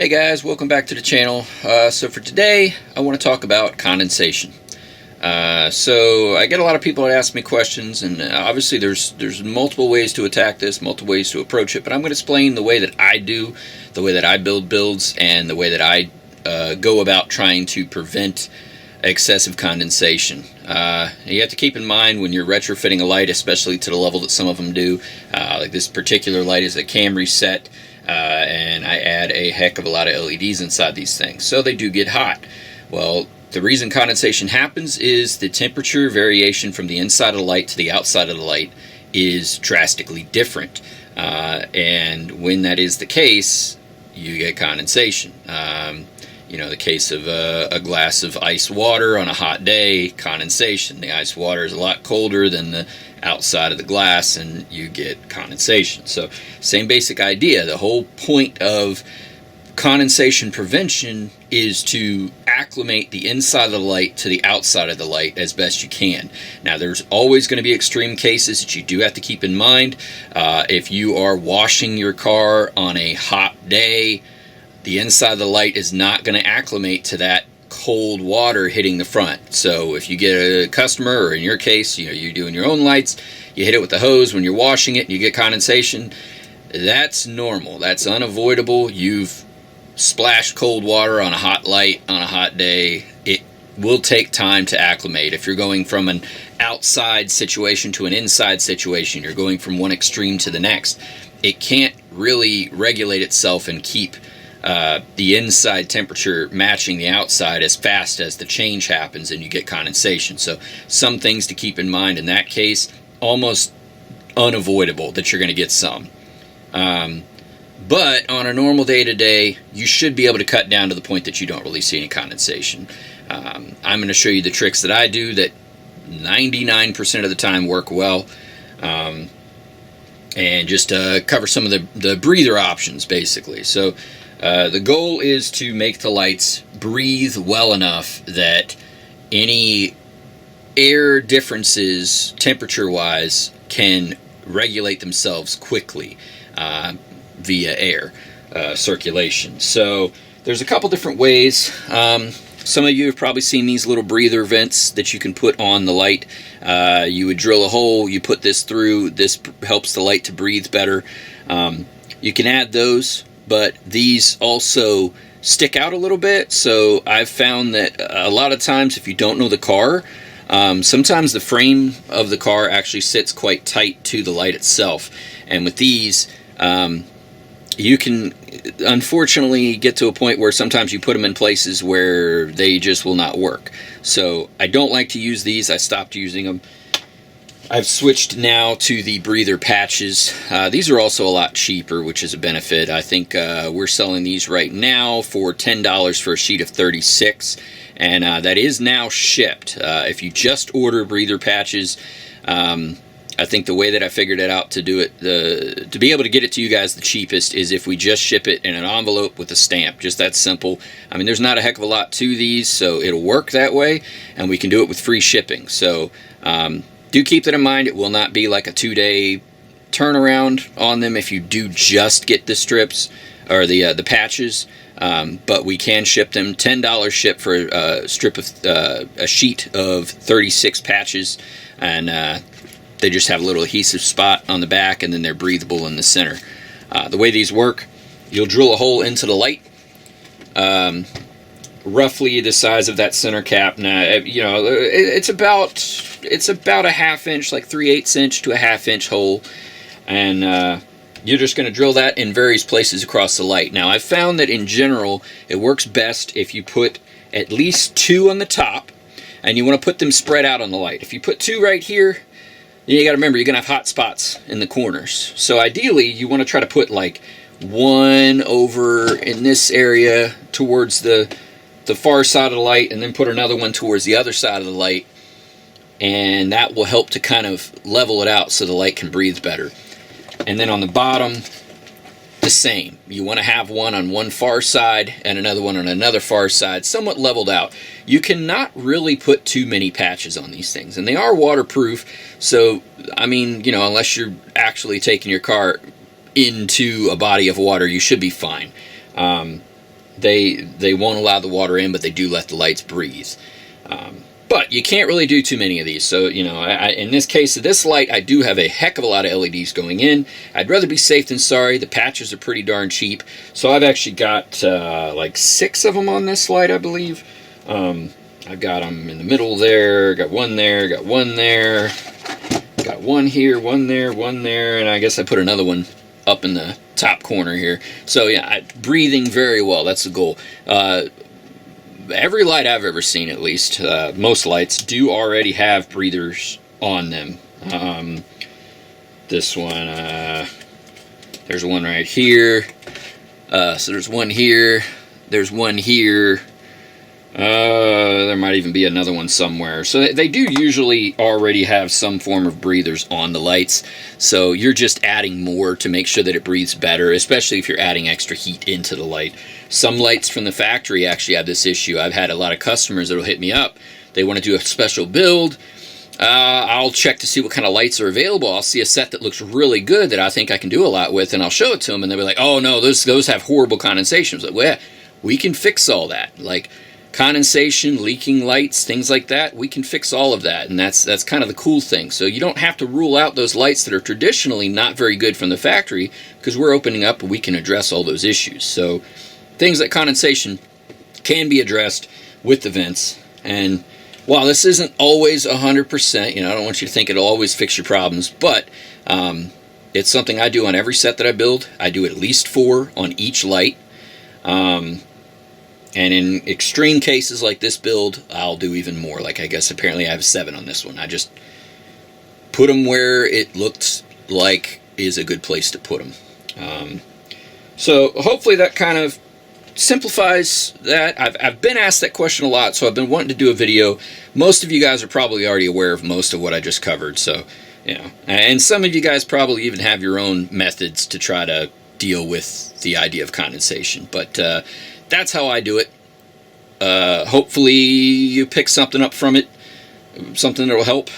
Hey guys, welcome back to the channel. So for today, I want to talk about condensation. So I get a lot of people that ask me questions, and obviously there's multiple ways to attack this, multiple ways to approach it, but I'm going to explain the way that I do, the way that I build builds, and the way that I go about trying to prevent excessive condensation. You have to keep in mind when you're retrofitting a light, especially to the level that some of them do, like this particular light is a Camry set, and I add a heck of a lot of LEDs inside these things, so they do get hot. Well, the reason condensation happens is the temperature variation from the inside of the light to the outside of the light is drastically different, and when that is the case, you get condensation. You know, the case of a glass of ice water on a hot day, condensation. The ice water is a lot colder than the outside of the glass, and you get condensation. So, same basic idea. The whole point of condensation prevention is to acclimate the inside of the light to the outside of the light as best you can. Now, there's always going to be extreme cases that you do have to keep in mind. If you are washing your car on a hot day, the inside of the light is not going to acclimate to that cold water hitting the front. So if you get a customer, or in your case, you know, you're doing your own lights, you hit it with the hose when you're washing it and you get condensation, that's normal. That's unavoidable. You've splashed cold water on a hot light on a hot day. It will take time to acclimate. If you're going from an outside situation to an inside situation, you're going from one extreme to the next, it can't really regulate itself and keep the inside temperature matching the outside as fast as the change happens, and you get condensation. So some things to keep in mind in that case, almost unavoidable that you're going to get some. But on a normal day-to-day, you should be able to cut down to the point that you don't really see any condensation. I'm going to show you the tricks that I do that 99% of the time work well. And just cover some of the breather options, basically. So the goal is to make the lights breathe well enough that any air differences, temperature-wise, can regulate themselves quickly via air circulation. So there's a couple different ways. Some of you have probably seen these little breather vents that you can put on the light. You would drill a hole, you put this through, this helps the light to breathe better. You can add those, but these also stick out a little bit, so I've found that a lot of times if you don't know the car, sometimes the frame of the car actually sits quite tight to the light itself, and with these you can unfortunately get to a point where sometimes you put them in places where they just will not work. So I don't like to use these. I stopped using them. I've switched now to the breather patches. These are also a lot cheaper, which is a benefit. I think we're selling these right now for $10 for a sheet of 36, and that is now shipped. If you just order breather patches, I think the way that I figured it out to do it, to be able to get it to you guys the cheapest, is if we just ship it in an envelope with a stamp. Just that simple. I mean, there's not a heck of a lot to these, so it'll work that way, and we can do it with free shipping. So do keep that in mind. It will not be like a 2-day turnaround on them if you do just get the strips or the patches, but we can ship them. $10 ship for a strip of a sheet of 36 patches, and they just have a little adhesive spot on the back, and then they're breathable in the center. The way these work, you'll drill a hole into the light, roughly the size of that center cap. Now, you know, it's about a ½ inch, like 3/8 inch to a ½ inch hole, and you're just going to drill that in various places across the light. Now, I've found that in general, it works best if you put at least 2 on the top, and you want to put them spread out on the light. If you put 2 right here, you got to remember you're going to have hot spots in the corners. So ideally, you want to try to put like 1 over in this area towards the far side of the light, and then put another one towards the other side of the light, and that will help to kind of level it out so the light can breathe better. And then on the bottom, the same. You want to have one on one far side and another one on another far side, somewhat leveled out. You cannot really put too many patches on these things, and they are waterproof, so I mean, you know, unless you're actually taking your car into a body of water, you should be fine. they won't allow the water in, but they do let the lights breathe. But you can't really do too many of these. So, you know, in this case of this light, I do have a heck of a lot of LEDs going in. I'd rather be safe than sorry. The patches are pretty darn cheap. So I've actually got like 6 of them on this light, I believe. I've got them in the middle there, got one there, got one there, got one here, one there, and I guess I put another one up in the top corner here. So yeah, breathing very well, that's the goal. Every light I've ever seen, at least, most lights do already have breathers on them. This one, there's one right here. So there's one here, there's one here. There might even be another one somewhere. So they do usually already have some form of breathers on the lights. So you're just adding more to make sure that it breathes better, especially if you're adding extra heat into the light. Some lights from the factory actually have this issue. I've had a lot of customers that will hit me up. They want to do a special build. I'll check to see what kind of lights are available. I'll see a set that looks really good that I think I can do a lot with, and I'll show it to them, and they'll be like, oh no, those have horrible condensation. Like, well, yeah, we can fix all that. Like, condensation, leaking lights, things like that, we can fix all of that, and that's kind of the cool thing. So you don't have to rule out those lights that are traditionally not very good from the factory, because we're opening up and we can address all those issues. So things like condensation can be addressed with the vents, and while this isn't always 100%, you know, I don't want you to think it'll always fix your problems, but it's something I do on every set that I build. I do at least 4 on each light. And in extreme cases like this build, I'll do even more. Like, I guess apparently I have 7 on this one. I just put them where it looked like is a good place to put them. So hopefully that kind of simplifies that. I've been asked that question a lot, so I've been wanting to do a video. Most of you guys are probably already aware of most of what I just covered. So, you know, and some of you guys probably even have your own methods to try to deal with the idea of condensation. But that's how I do it. Hopefully you pick something up from it, something that will help.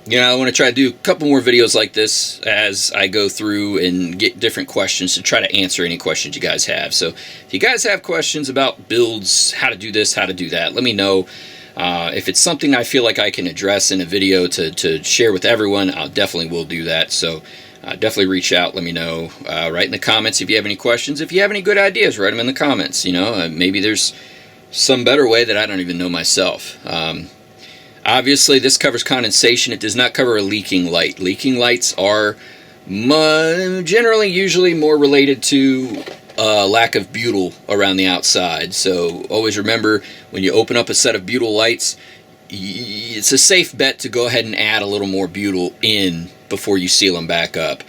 You know, I want to try to do a couple more videos like this as I go through and get different questions to try to answer any questions you guys have. So if you guys have questions about builds, how to do this, how to do that, let me know. If it's something I feel like I can address in a video to share with everyone, I definitely will do that. So definitely reach out, let me know. Write in the comments if you have any questions. If you have any good ideas, write them in the comments. You know, maybe there's some better way that I don't even know myself. Obviously, this covers condensation. It does not cover a leaking light. Leaking lights are generally, usually more related to lack of butyl around the outside. So always remember, when you open up a set of butyl lights, it's a safe bet to go ahead and add a little more butyl in before you seal them back up.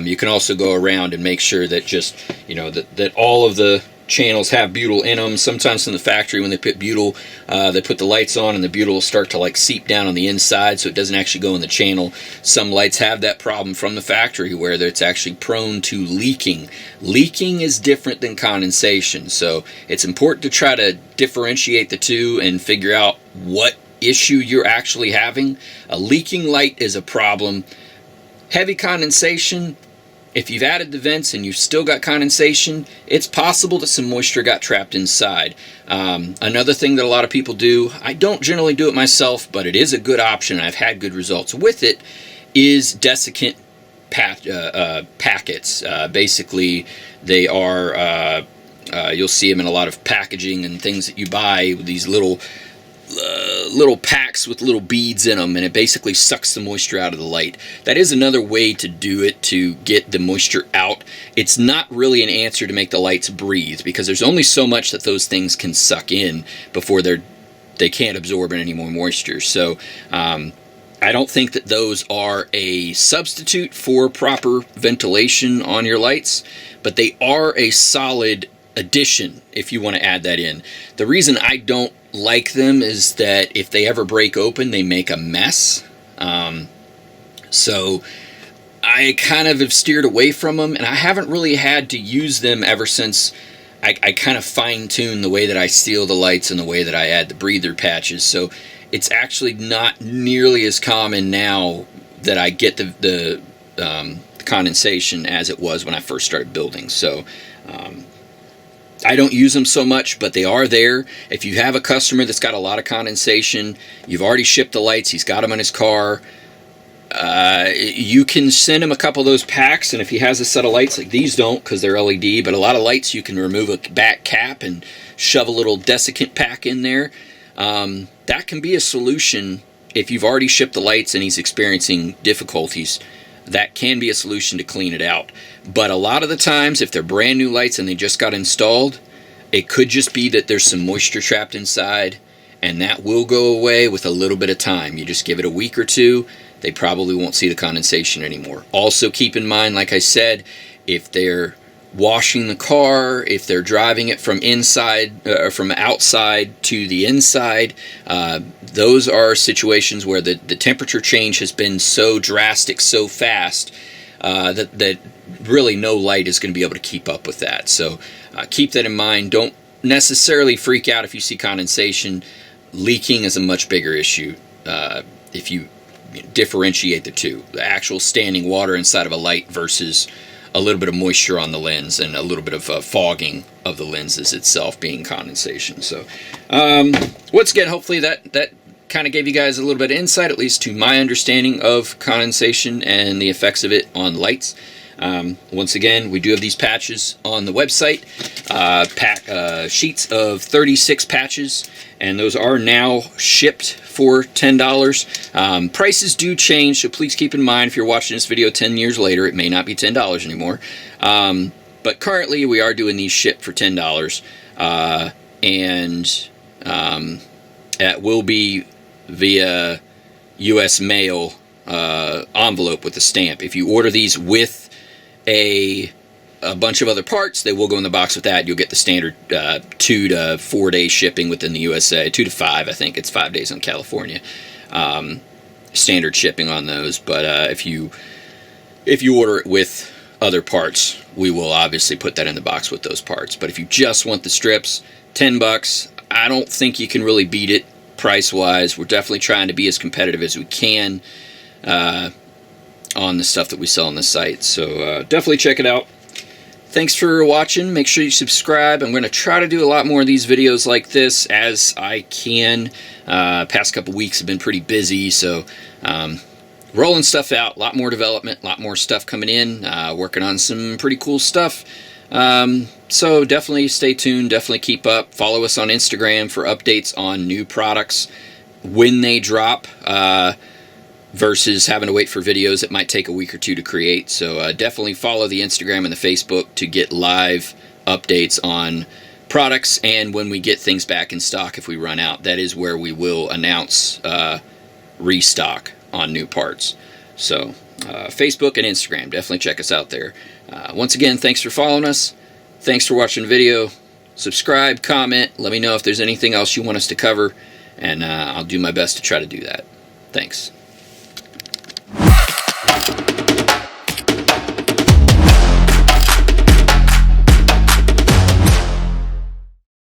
You can also go around and make sure that just, you know, that all of the channels have butyl in them. Sometimes in the factory, when they put butyl, they put the lights on and the butyl will start to like seep down on the inside, so it doesn't actually go in the channel. Some lights have that problem from the factory where it's actually prone to leaking. Leaking is different than condensation, so it's important to try to differentiate the two and figure out what issue you're actually having. A leaking light is a problem. Heavy condensation, if you've added the vents and you've still got condensation, it's possible that some moisture got trapped inside. Another thing that a lot of people do, I don't generally do it myself, but it is a good option, and I've had good results with it, is desiccant packets. Basically, they are, you'll see them in a lot of packaging and things that you buy, these little packs with little beads in them, and it basically sucks the moisture out of the light. That is another way to do it, to get the moisture out. It's not really an answer to make the lights breathe, because there's only so much that those things can suck in before they can't absorb any more moisture. So I don't think that those are a substitute for proper ventilation on your lights, but they are a solid addition if you want to add that in. The reason I don't like them is that if they ever break open, they make a mess. So I kind of have steered away from them, and I haven't really had to use them ever since I kind of fine-tune the way that I seal the lights and the way that I add the breather patches. So it's actually not nearly as common now that I get the with condensation as it was when I first started building. So I don't use them so much, but they are there. If you have a customer that's got a lot of condensation, you've already shipped the lights, he's got them in his car, you can send him a couple of those packs, and if he has a set of lights, like these don't because they're LED, but a lot of lights you can remove a back cap and shove a little desiccant pack in there. That can be a solution if you've already shipped the lights and he's experiencing difficulties. That can be a solution to clean it out. But a lot of the times, if they're brand new lights and they just got installed, it could just be that there's some moisture trapped inside, and that will go away with a little bit of time. You just give it a week or two, they probably won't see the condensation anymore. Also keep in mind, like I said, if they're washing the car, if they're driving it from from outside to the inside, those are situations where the temperature change has been so drastic, so fast, that really no light is going to be able to keep up with that. So keep that in mind. Don't necessarily freak out if you see condensation. Leaking is a much bigger issue if you differentiate the two. The actual standing water inside of a light versus a little bit of moisture on the lens and a little bit of fogging of the lenses itself being condensation. So once again, hopefully that kind of gave you guys a little bit of insight, at least to my understanding of condensation and the effects of it on lights. Once again, we do have these patches on the website, sheets of 36 patches, and those are now shipped for $10. Prices do change, so please keep in mind if you're watching this video 10 years later, it may not be $10 anymore. But currently we are doing these shipped for $10, and it will be via U.S. mail envelope with a stamp. If you order these with a bunch of other parts, they will go in the box with that. You'll get the standard 2 to 4 day shipping within the USA. 2 to 5, I think. It's 5 days in California. Standard shipping on those. But if you order it with other parts, we will obviously put that in the box with those parts. But if you just want the strips, $10. I don't think you can really beat it price-wise. We're definitely trying to be as competitive as we can on the stuff that we sell on the site. So definitely check it out. Thanks for watching. Make sure you subscribe. I'm going to try to do a lot more of these videos like this as I can. Past couple weeks have been pretty busy, so rolling stuff out. A lot more development, a lot more stuff coming in. Working on some pretty cool stuff. So definitely stay tuned. Definitely keep up. Follow us on Instagram for updates on new products when they drop. Versus having to wait for videos that might take a week or two to create. So definitely follow the Instagram and the Facebook to get live updates on products and when we get things back in stock if we run out. That is where we will announce restock on new parts. So Facebook and Instagram, definitely check us out there. Once again, thanks for following us. Thanks for watching the video. Subscribe, comment, let me know if there's anything else you want us to cover, and I'll do my best to try to do that. Thanks.